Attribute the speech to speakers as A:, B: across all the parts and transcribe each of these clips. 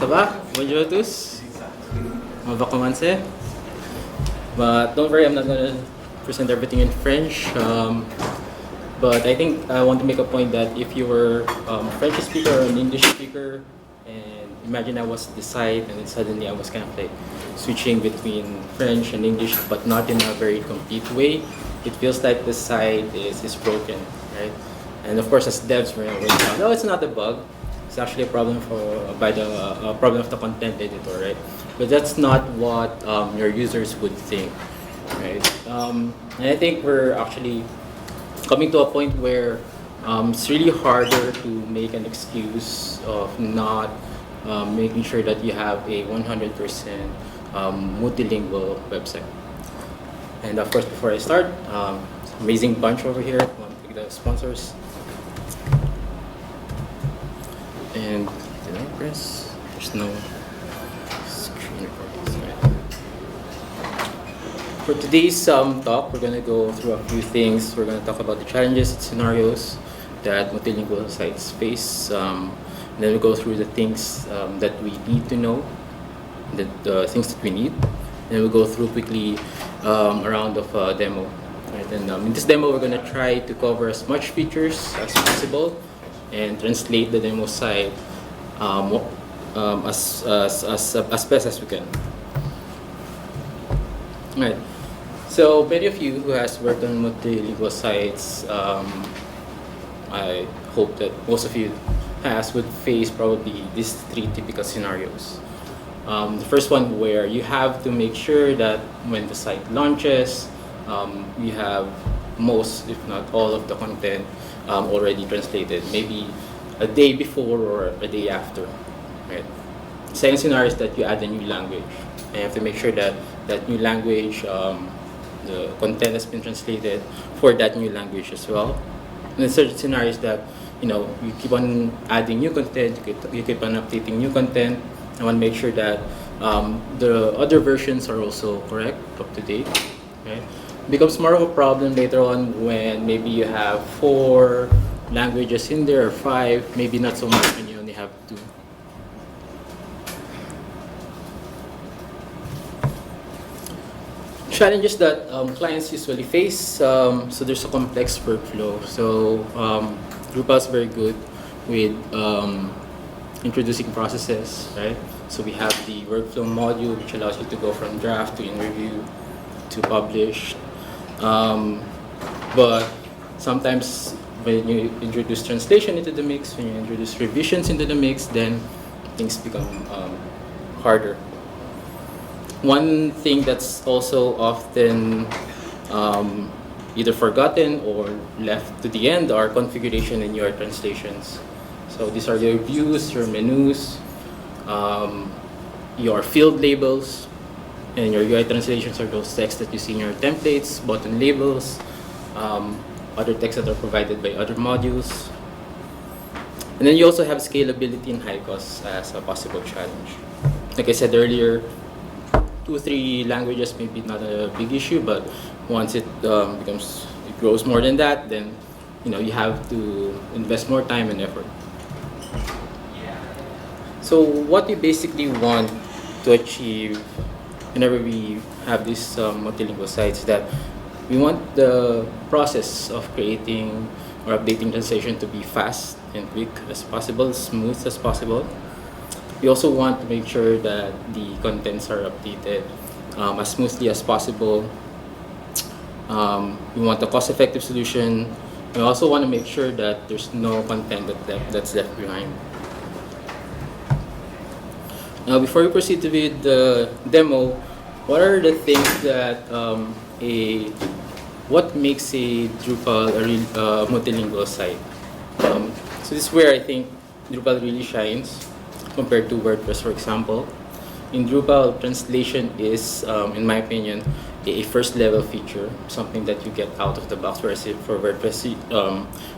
A: Ça va? Bonjour à tous. On va commencer. But don't worry, I'm not gonna present everything in French. But I think I want to make a point that if you were a French speaker or an English speaker, and imagine I was the side, and then suddenly I was kind of like switching between French and English, but not in a very complete way. It feels like the side is broken, right? And of course, as devs, we're no, it's not a bug. It's actually a problem by the problem of the content editor, right? But that's not what your users would think, right? And I think we're actually coming to a point where it's really harder to make an excuse of not making sure that you have a 100% multilingual website. And of course, before I start, amazing bunch over here. I want to thank the sponsors. And did I press? There's no screen recording. Right. For today's talk, we're going to go through a few things. We're going to talk about the challenges and scenarios that multilingual sites face. And then we'll go through the things that we need to know, the things that we need. And we'll go through quickly a round of demo. Right? And in this demo, we're going to try to cover as much features as possible and translate the demo site as best as we can. Right. So many of you who has worked on multilingual sites, I hope that most of you would face probably these three typical scenarios. The first one where you have to make sure that when the site launches, you have most, if not all, of the content already translated, maybe a day before or a day after, right? Second scenario is that you add a new language, and you have to make sure that that new language, the content has been translated for that new language as well. And the third scenario is that you keep on adding new content, you keep on updating new content. I want to make sure that the other versions are also correct, up to date, right? Becomes more of a problem later on when maybe you have 4 languages in there or 5, maybe not so much when you only have 2. Challenges that clients usually face, so there's a complex workflow. So Drupal is very good with introducing processes, right? So we have the workflow module, which allows you to go from draft to in review to publish. But sometimes when you introduce translation into the mix, when you introduce revisions into the mix, then things become harder. One thing that's also often either forgotten or left to the end are configuration in your translations. So these are your views, your menus, your field labels, and your UI translations are those texts that you see in your templates, button labels, other texts that are provided by other modules. And then you also have scalability and high costs as a possible challenge. Like I said earlier, 2 or 3 languages may be not a big issue, but once it grows more than that, then you have to invest more time and effort. So what we basically want to achieve whenever we have these multilingual sites, that we want the process of creating or updating translation to be fast and quick as possible, smooth as possible. We also want to make sure that the contents are updated as smoothly as possible. We want a cost-effective solution. We also want to make sure that there's no content that's left behind. Now, before we proceed with the demo, what are the things that what makes a Drupal a real multilingual site? So this is where I think Drupal really shines compared to WordPress, for example. In Drupal, translation is, in my opinion, a first-level feature, something that you get out of the box. Whereas for WordPress,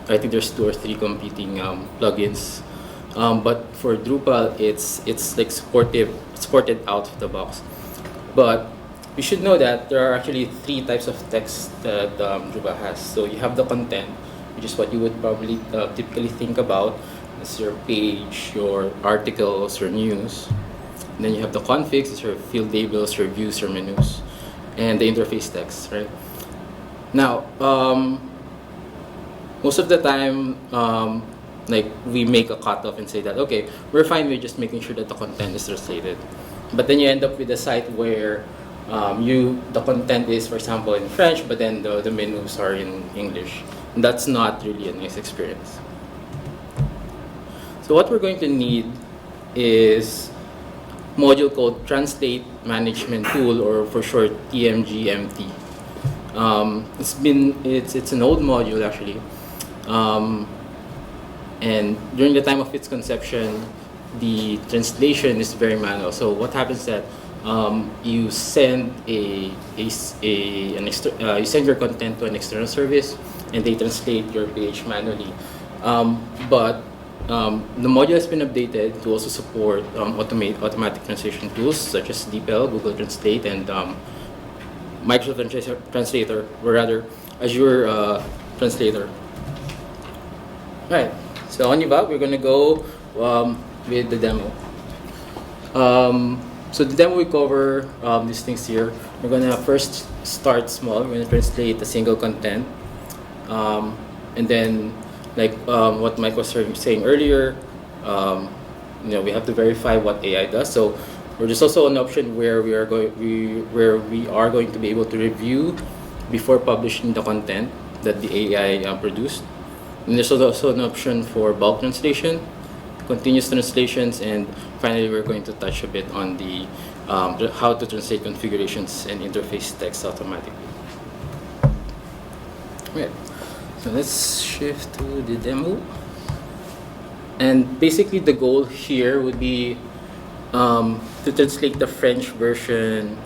A: I think there's 2 or 3 competing plugins. But for Drupal, it's like supported out of the box. But you should know that there are actually 3 types of text that Drupal has. So you have the content, which is what you would probably typically think about. it's your page, your articles, your news. And then you have the configs, it's your field labels, your views, your menus, and the interface text, right? Now, most of the time, like we make a cutoff and say that, okay, we're fine with just making sure that the content is translated. But then you end up with a site where the content is, for example, in French, but then the menus are in English. And that's not really a nice experience. So what we're going to need is module called Translate Management Tool, or for short TMGMT. It's an old module actually, and during the time of its conception, the translation is very manual. So what happens is that you send you send your content to an external service, and they translate your page manually. But the module has been updated to also support automatic translation tools such as DeepL, Google Translate, and Microsoft Translator, or rather Azure Translator. Right. So on Yuva, we're gonna go with the demo. So the demo we cover these things here. We're gonna first start small. We're gonna translate a single content, and then like what Mike was saying earlier, we have to verify what AI does. So there's also an option where we are going to be able to review before publishing the content that the AI produced. And there's also an option for bulk translation, continuous translations, and finally we're going to touch a bit on the how to translate configurations and interface text automatically. Right. So let's shift to the demo. And basically the goal here would be to translate the French version,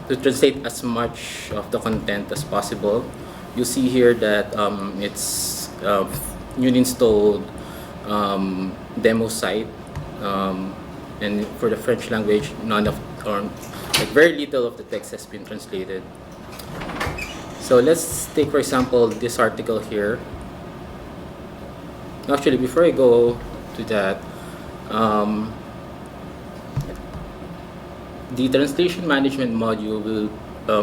A: to translate as much of the content as possible. You see here that it's newly installed demo site, and for the French language, very little of the text has been translated. So let's take, for example, this article here. Actually, before I go to that, the translation management module will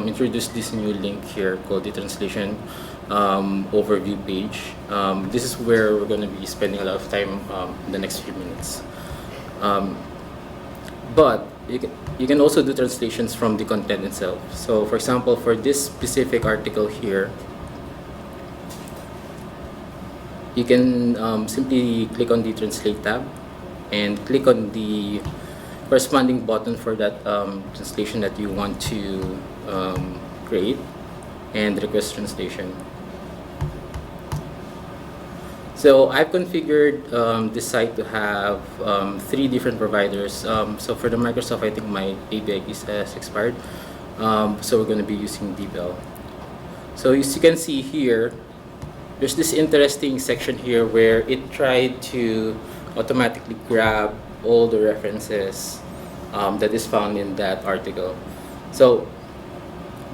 A: introduce this new link here called the translation overview page. This is where we're going to be spending a lot of time in the next few minutes. But you can also do translations from the content itself. So for example, for this specific article here, you can simply click on the Translate tab and click on the corresponding button for that translation that you want to create, and request translation. So I've configured this site to have 3 different providers. So for the Microsoft, I think my API key has expired. So we're going to be using DeepL. So as you can see here, there's this interesting section here where it tried to automatically grab all the references that is found in that article. So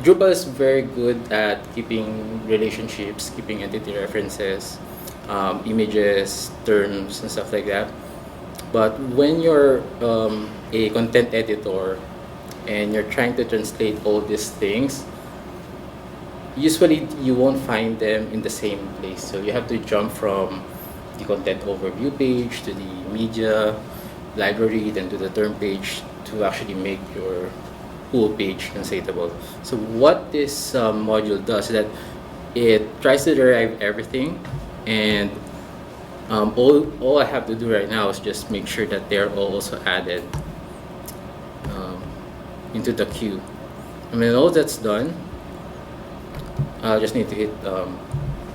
A: Drupal is very good at keeping relationships, keeping entity references, images, terms, and stuff like that. But when you're a content editor and you're trying to translate all these things, usually you won't find them in the same place. So you have to jump from the content overview page to the media library, then to the term page to actually make your whole page translatable. So what this module does is that it tries to derive everything, and all I have to do right now is just make sure that they're all also added into the queue. And when all that's done, I just need to hit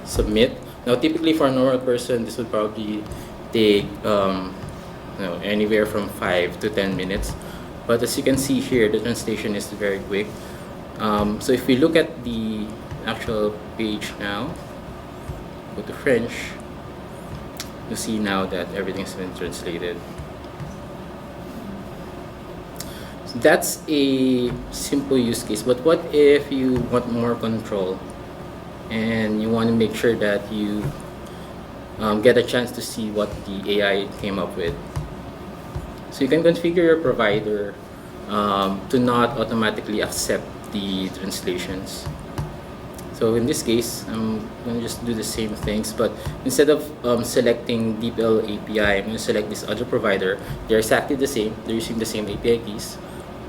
A: submit. Now typically for a normal person, this would probably take anywhere from 5 to 10 minutes. But as you can see here, the translation is very quick. So if we look at the actual page now, go to French, you see now that everything's been translated. So that's a simple use case. But what if you want more control and you want to make sure that you get a chance to see what the AI came up with. So you can configure your provider to not automatically accept the translations. So in this case, I'm going to just do the same things, but instead of selecting DeepL API, I'm going to select this other provider. They're exactly the same. They're using the same API keys.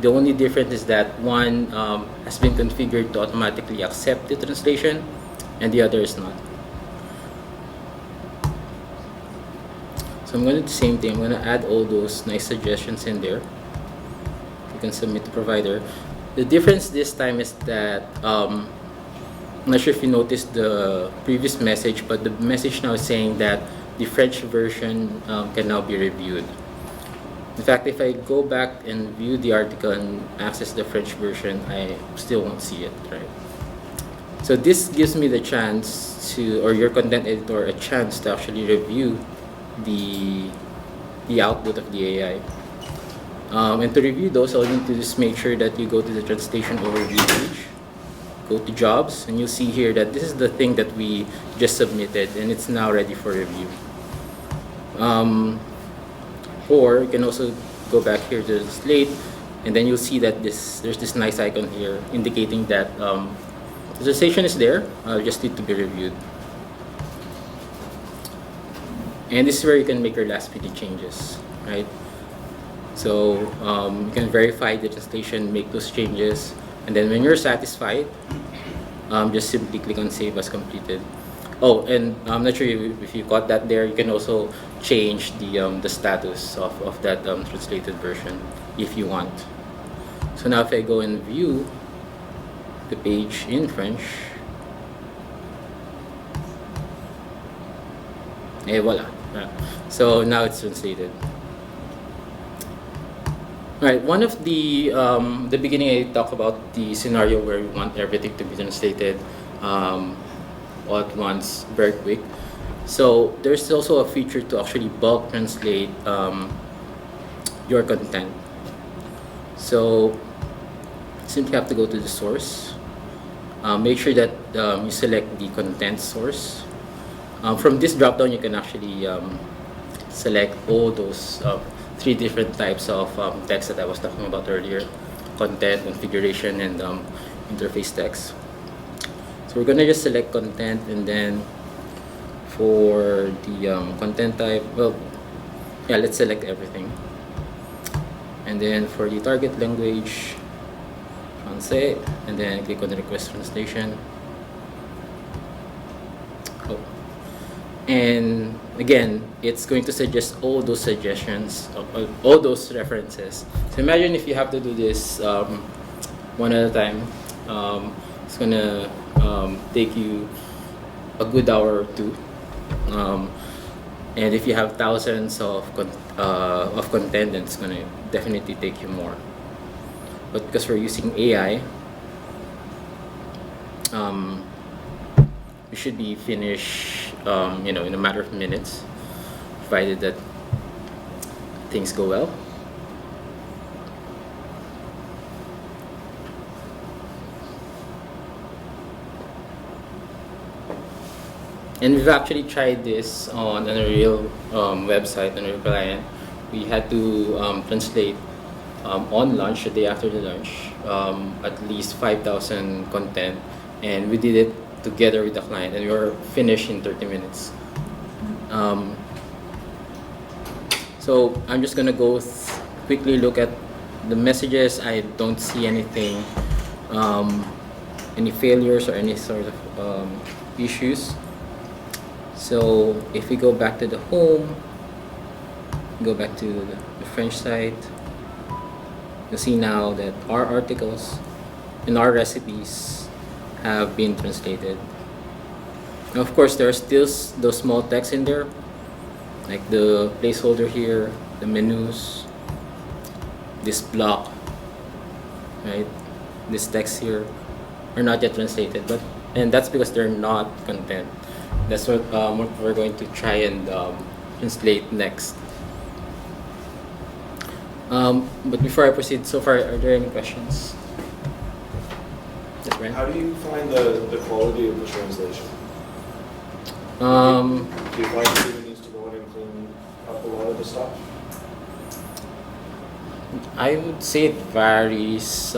A: The only difference is that one has been configured to automatically accept the translation, and the other is not. So I'm going to do the same thing. I'm going to add all those nice suggestions in there. You can submit to provider. The difference this time is that I'm not sure if you noticed the previous message, but the message now is saying that the French version can now be reviewed. In fact, if I go back and view the article and access the French version, I still won't see it, right? So this gives me the chance to, or your content editor, a chance to actually review the output of the AI. And to review those, I'll need to just make sure that you go to the translation overview page, go to jobs, and you'll see here that this is the thing that we just submitted, and it's now ready for review. Or you can also go back here to the slate, and then you'll see that there's this nice icon here indicating that the translation is there, just need to be reviewed. And this is where you can make your last minute changes, right? So you can verify the translation, make those changes, and then when you're satisfied, just simply click on Save as Completed. Oh, and I'm not sure if you got that there. You can also change the status of that translated version if you want. So now if I go and view the page in French, et voila. So now it's translated. Right. One of the beginning I talked about the scenario where we want everything to be translated all at once, very quick. So there's also a feature to actually bulk translate your content. So simply have to go to the source. Make sure that you select the content source. From this dropdown, you can actually select all those 3 different types of text that I was talking about earlier: content, configuration, and interface text. So we're gonna just select content, and then for the content type, well, yeah, let's select everything. And then for the target language, Francais, and then click on the request translation. Oh. And again, it's going to suggest all those suggestions, all those references. So imagine if you have to do this one at a time. It's gonna take you a good hour or two. And if you have thousands of content, then it's gonna definitely take you more. But because we're using AI, we should be finished, in a matter of minutes, provided that things go well. And we've actually tried this on a real website, on a real client. We had to translate on lunch, the day after the lunch, at least 5,000 content, and we did it together with the client, and we were finished in 30 minutes. So I'm just gonna go quickly look at the messages. I don't see anything, any failures or any sort of issues. So if we go back to the home, go back to the French site, you'll see now that our articles and our recipes have been translated. Now, of course, there are still those small text in there, like the placeholder here, the menus, this block, right? This text here are not yet translated, and that's because they're not content. That's what we're going to try and translate next. But before I proceed, so far, are there any questions? Yes, Brian?
B: How do you find the quality of the translation?
A: Um,
B: Do you find student needs to go in and clean up a lot of the stuff?
A: I would say it varies.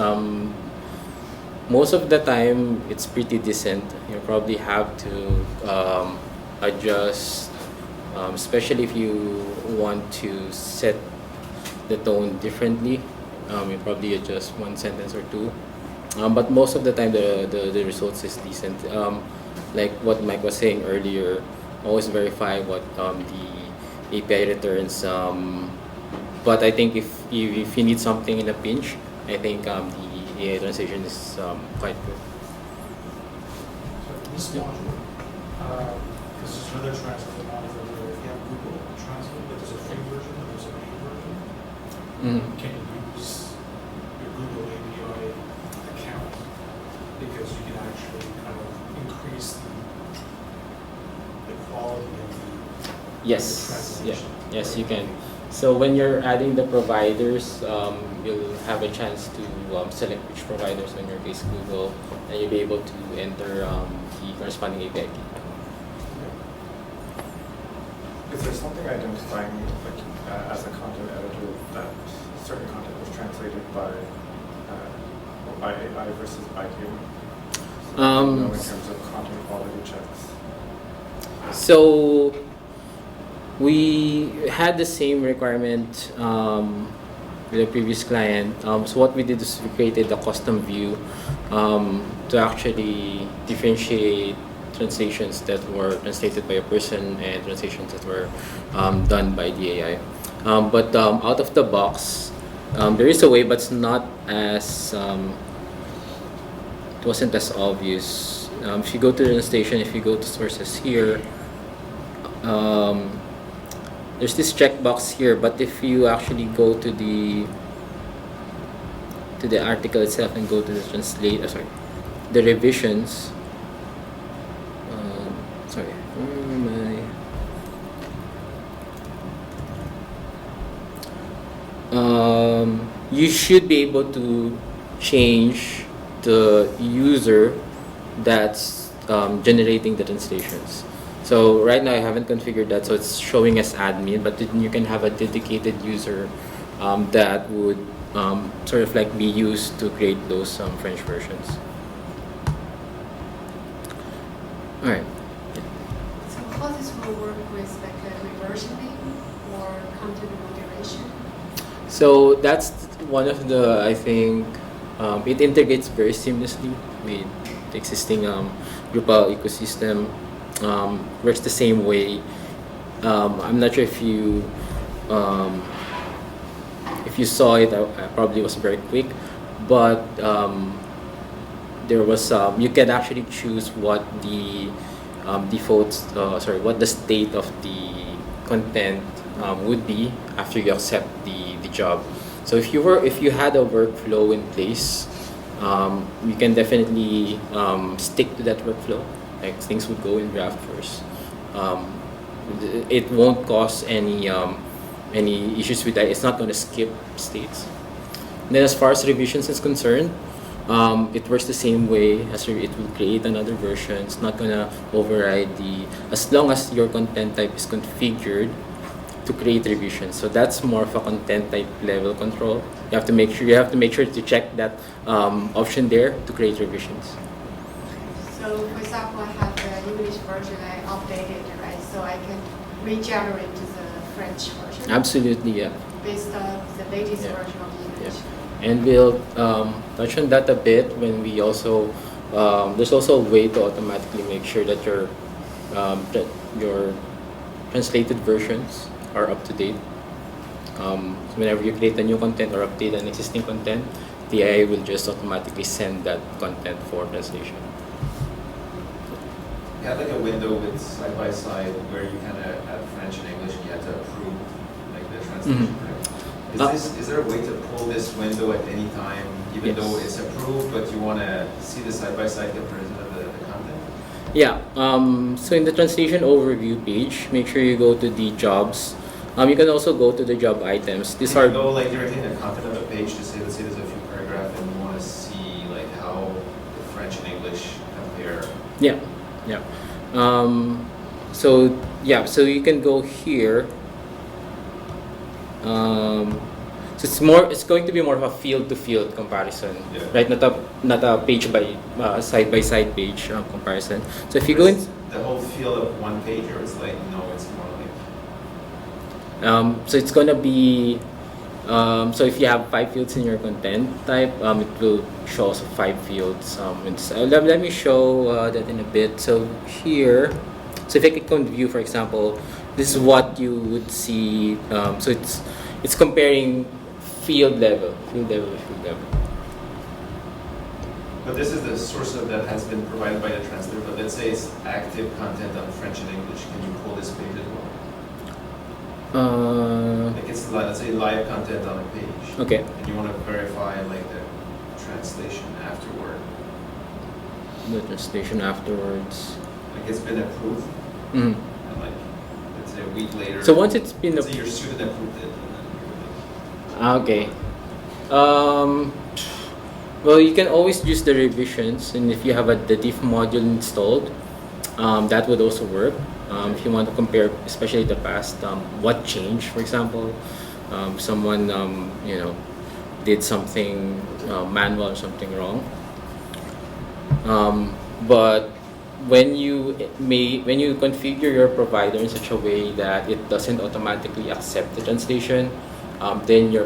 A: Most of the time, it's pretty decent. You probably have to adjust, especially if you want to set the tone differently. You probably adjust one sentence or two. But most of the time, the results is decent. Like what Mike was saying earlier, always verify what the API returns. But I think if you need something in a pinch, I think the AI translation is quite good.
C: So this module, this is another translate module where if you have Google Translate, but there's a free version and there's a paid version. Can you use your Google API account? Because you can actually kind of increase the quality of the
A: Yes, yeah,
C: translation.
A: yes, you can. So when you're adding the providers, you'll have a chance to select which providers on your case Google, and you'll be able to enter the corresponding API key.
B: Is there something identifying, like, as a content editor, that certain content was translated by AI versus by human? In terms of content quality checks.
A: So we had the same requirement with the previous client. So what we did is we created a custom view to actually differentiate translations that were translated by a person and translations that were done by the AI. But out of the box, there is a way, but it's not as it wasn't as obvious. If you go to the translation, if you go to sources here, there's this checkbox here, but if you actually go to the article itself and go to the the revisions. Where am I? You should be able to change the user that's generating the translations. So right now I haven't configured that, so it's showing as admin, but then you can have a dedicated user that would sort of like be used to create those French versions. All right.
D: So how this will work with like a reversioning or content moderation?
A: So that's one of the, I think, it integrates very seamlessly with the existing Drupal ecosystem. Works the same way. I'm not sure if you saw it. I probably was very quick, but there was you can actually choose what the what the state of the content would be after you accept the job. So if you had a workflow in place, you can definitely stick to that workflow. Like things would go in draft first. It won't cause any issues with that. It's not going to skip states. And then as far as revisions is concerned, it works the same way as it will create another version. It's not going to override as long as your content type is configured to create revisions. So that's more of a content type level control. You have to make sure to check that option there to create revisions.
D: So for example, I have the English version, I updated, right? So I can regenerate to the French version?
A: Absolutely, yeah.
D: Based on the latest
A: Yeah.
D: version of the English?
A: Yeah. And we'll touch on that a bit when we also, there's also a way to automatically make sure that your translated versions are up to date. Whenever you create a new content or update an existing content, the AI will just automatically send that content for translation.
E: You have like a window with side by side where you kind of have French and English and you have to approve like the translation, right? Is there a way to pull this window at any time, even though it's approved, but you want to see the side by side comparison of the content?
A: Yeah. So in the translation overview page, make sure you go to the jobs. You can also go to the job items. These
E: You
A: are
E: can go like directly in the content of a page to say, let's say there's a few paragraphs and you want to see like how the French and English compare.
A: Yeah. So yeah, so you can go here. So it's going to be more of a field to field comparison,
E: Yeah.
A: right? Not a page by side by side page comparison. So if you go in,
E: The whole field of one page, or it's like, no, it's more like.
A: so it's gonna be, so if you have 5 fields in your content type, it will show us 5 fields. Let me show that in a bit. So here, so if I click on view, for example, this is what you would see. So it's comparing field level.
E: But this is the source of that has been provided by the translator, but let's say it's active content on French and English. Can you pull this page as well? Like it's, let's say, live content on a page.
A: Okay.
E: And you want to verify like the translation afterward.
A: The translation afterwards.
E: Like it's been approved,
A: Mhm.
E: and like, let's say a week later.
A: So once it's been
E: let's say your student approved it, and then
A: Okay. Well, you can always use the revisions, and if you have the diff module installed, that would also work. If you want to compare, especially the past, what changed, for example, someone did something manual or something wrong. But when you configure your provider in such a way that it doesn't automatically accept the translation, then you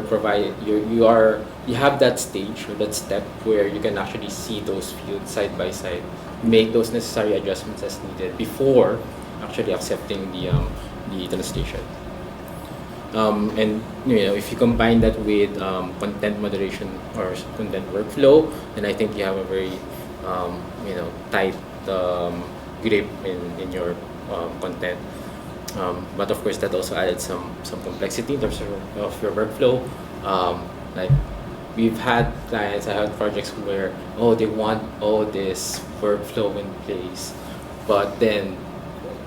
A: have that stage or that step where you can actually see those fields side by side, make those necessary adjustments as needed before actually accepting the translation. And if you combine that with content moderation or content workflow, then I think you have a very tight grip in your content. But of course, that also added some complexity in terms of your workflow. Like we've had clients, I had projects where they want all this workflow in place, but then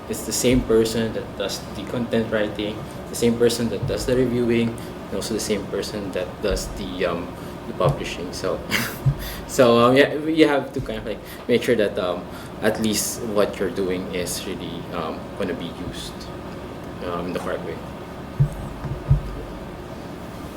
A: it's the same person that does the content writing, the same person that does the reviewing, and also the same person that does the publishing. So you have to kind of like make sure that at least what you're doing is really going to be used in the correct way.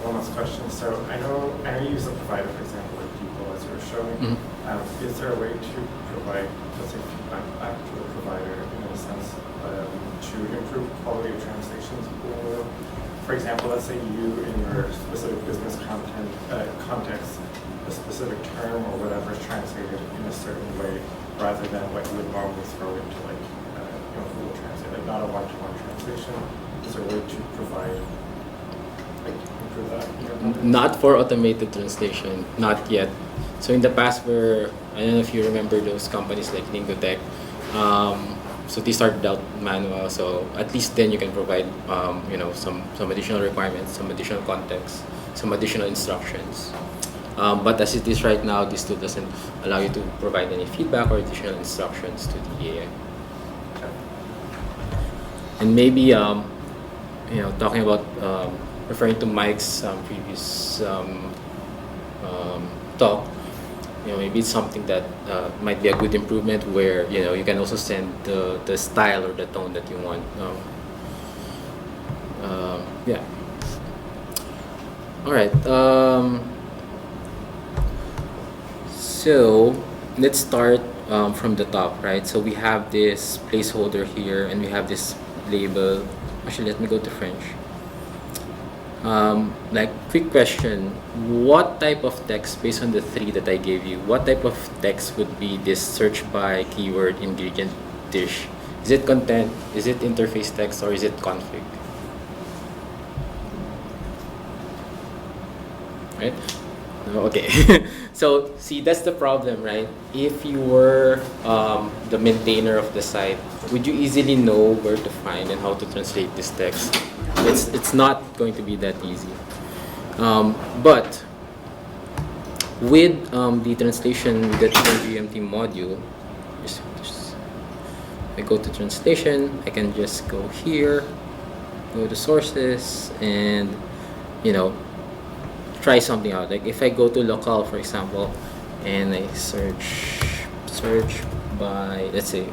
B: One last question. So I know you use a provider, for example, like Drupal, as you were showing.
A: Mm-hmm.
B: Is there a way to provide, let's say, feedback back to the provider in a sense to improve quality of translations? Or, for example, let's say you, in your specific business context, a specific term or whatever is translated in a certain way, rather than what you would normally throw into like Google Translate, like not a one-to-one translation. Is there a way to provide, like, improve that?
A: Not for automated translation, not yet. So in the past, I don't know if you remember those companies like Lingotech. So they started out manual. So at least then you can provide, some additional requirements, some additional context, some additional instructions. But as it is right now, this tool doesn't allow you to provide any feedback or additional instructions to the AI. And maybe, talking about referring to Mike's previous talk, maybe it's something that might be a good improvement where you can also send the style or the tone that you want. Yeah. All right. So let's start from the top, right? So we have this placeholder here, and we have this label. Actually, let me go to French. Quick question, what type of text, based on the 3 that I gave you, what type of text would be this search by keyword ingredient dish? Is it content, is it interface text, or is it config? Right? Okay. So see, that's the problem, right? If you were the maintainer of the site, would you easily know where to find and how to translate this text? It's not going to be that easy. But with the translation with the GMT module, just I go to translation, I can just go here, go to sources, and try something out. Like if I go to local, for example, and I search by, let's say,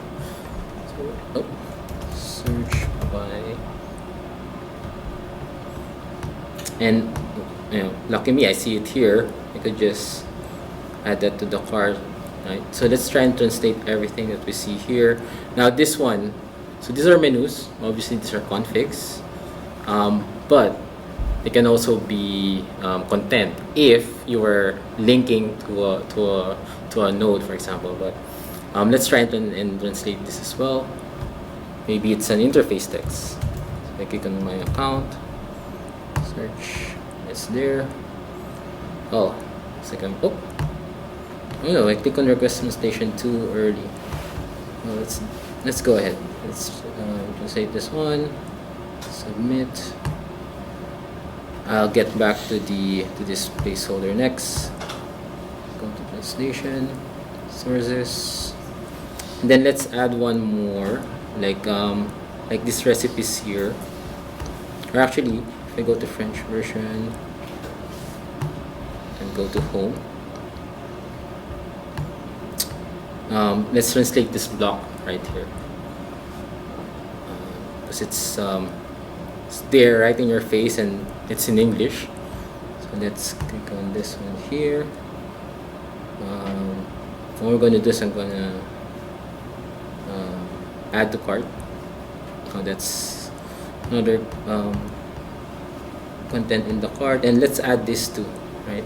A: And lucky me, I see it here. I could just add that to the cart, right? So let's try and translate everything that we see here. Now this one, so these are menus. Obviously, these are configs, but it can also be content if you are linking to a node, for example. But let's try and translate this as well. Maybe it's an interface text. So I click on my account, search, it's there. Oh, second. Oh no! I click on request translation too early. Well, let's go ahead. Let's translate this one. Submit. I'll get back to this placeholder next. Go to translation, sources, and then let's add one more, like this recipes here. Or actually, if I go to French version and go to home, let's translate this block right here, because it's there right in your face and it's in English. So let's click on this one here. What we're going to do is I'm going to add to cart. Oh, that's another content in the cart, and let's add this too, right?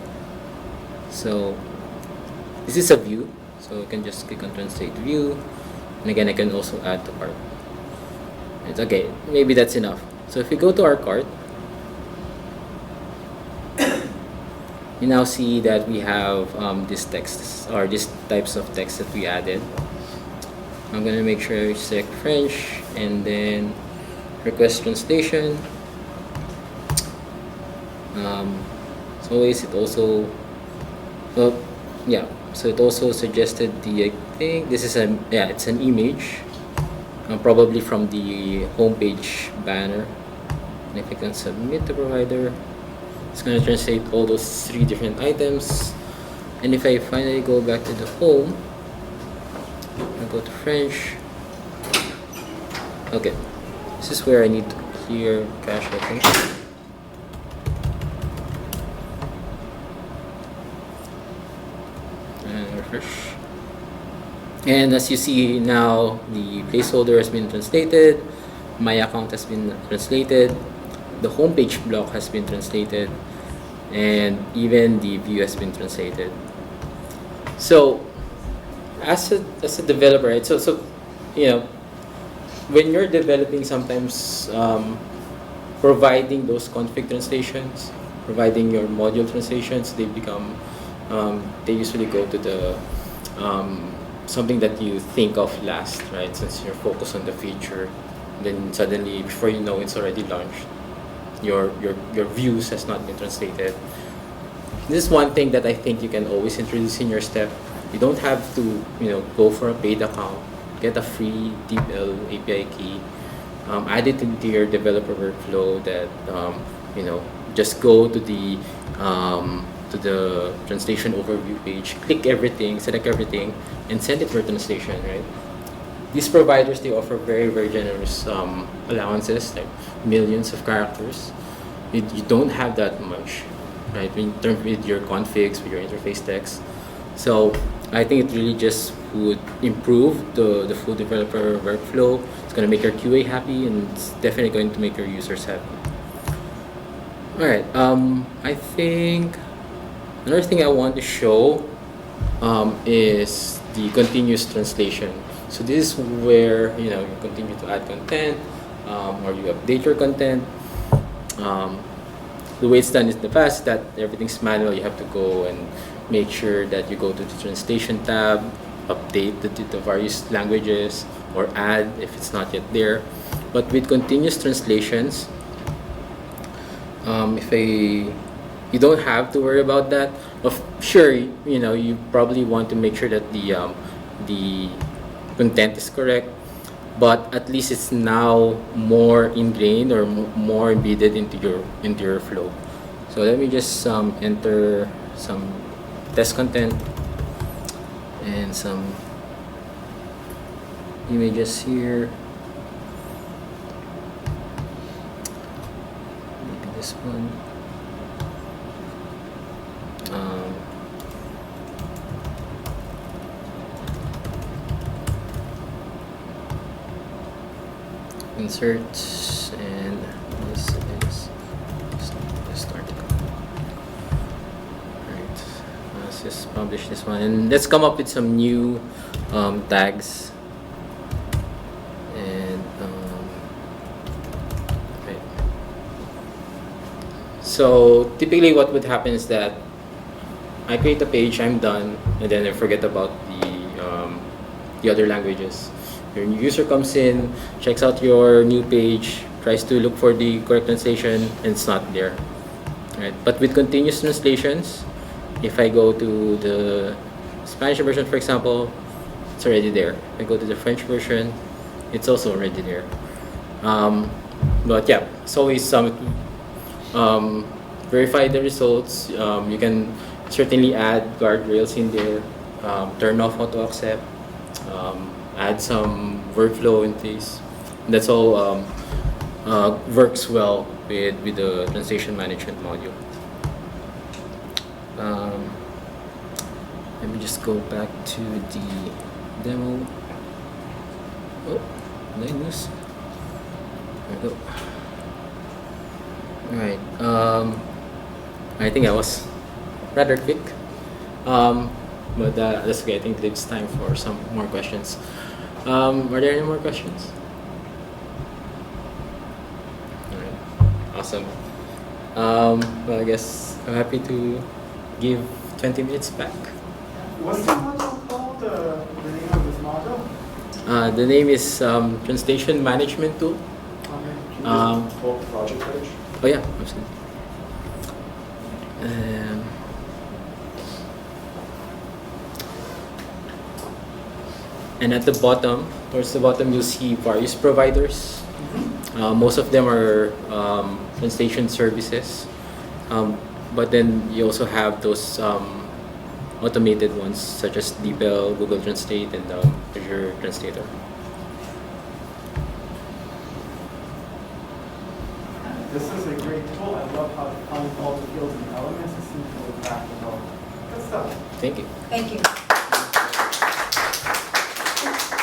A: So this is a view, so I can just click on translate view, and again I can also add to cart. It's okay, maybe that's enough. So if we go to our cart, you now see that we have these texts, or these types of text that we added. I'm gonna make sure I select French and then request translation. So always it also, so it also suggested I think this is it's an image, probably from the homepage banner. And if I can submit to provider, it's going to translate all those 3 different items. And if I finally go back to the home, I go to French. Okay, this is where I need to clear cache, I think. And refresh. And as you see now, the placeholder has been translated, my account has been translated, the homepage block has been translated, and even the view has been translated. So as a developer, right? So when you're developing, sometimes providing those config translations, providing your module translations, they become they usually go to the something that you think of last, right? Since you're focused on the feature, then suddenly before you know it's already launched. Your views has not been translated. This is one thing that I think you can always introduce in your step. You don't have to go for a paid account. Get a free DeepL API key. Add it into your developer workflow. That just go to the translation overview page. Click everything, select everything, and send it for translation. Right. These providers, they offer very, very generous allowances, like millions of characters. You don't have that much, right? In terms with your configs, with your interface text. So I think it really just would improve the full developer workflow. It's going to make your QA happy, and it's definitely going to make your users happy. All right. I think another thing I want to show is the continuous translation. So this is where you continue to add content, or you update your content. The way it's done in the past, that everything's manual. You have to go and make sure that you go to the translation tab, update the various languages, or add if it's not yet there. But with continuous translations, you don't have to worry about that. Sure, you probably want to make sure that the content is correct, but at least it's now more ingrained or more embedded into your flow. So let me just enter some test content and some images here. Maybe this one. Um, insert, and this is this article. Alright, let's just publish this one, and let's come up with some new tags. And right. So typically what would happen is that I create a page, I'm done, and then I forget about the other languages. Your new user comes in, checks out your new page, tries to look for the correct translation, and it's not there. Right? But with continuous translations, if I go to the Spanish version, for example, it's already there. If I go to the French version, it's also already there. But yeah, it's always verify the results. You can certainly add guardrails in there, turn off auto accept, add some workflow in this. That's all works well with the translation management module. Let me just go back to the demo. Oh, Linus. There we go. Alright. I think I was rather quick. But that's okay. I think it's time for some more questions. Are there any more questions? Alright. Awesome. Well, I guess I'm happy to give 20 minutes back.
B: What's the module called? The name of this module?
A: The name is Translation Management Tool.
B: Can you just pull up the project page?
A: Oh yeah, absolutely. And at the bottom, towards the bottom, you'll see various providers. Most of them are translation services, but then you also have those automated ones such as DeepL, Google Translate, and Azure Translator.
F: This is a great tool. I love how it finds all the fields and elements. It seems really practical. Good stuff.
A: Thank you.
D: Thank you.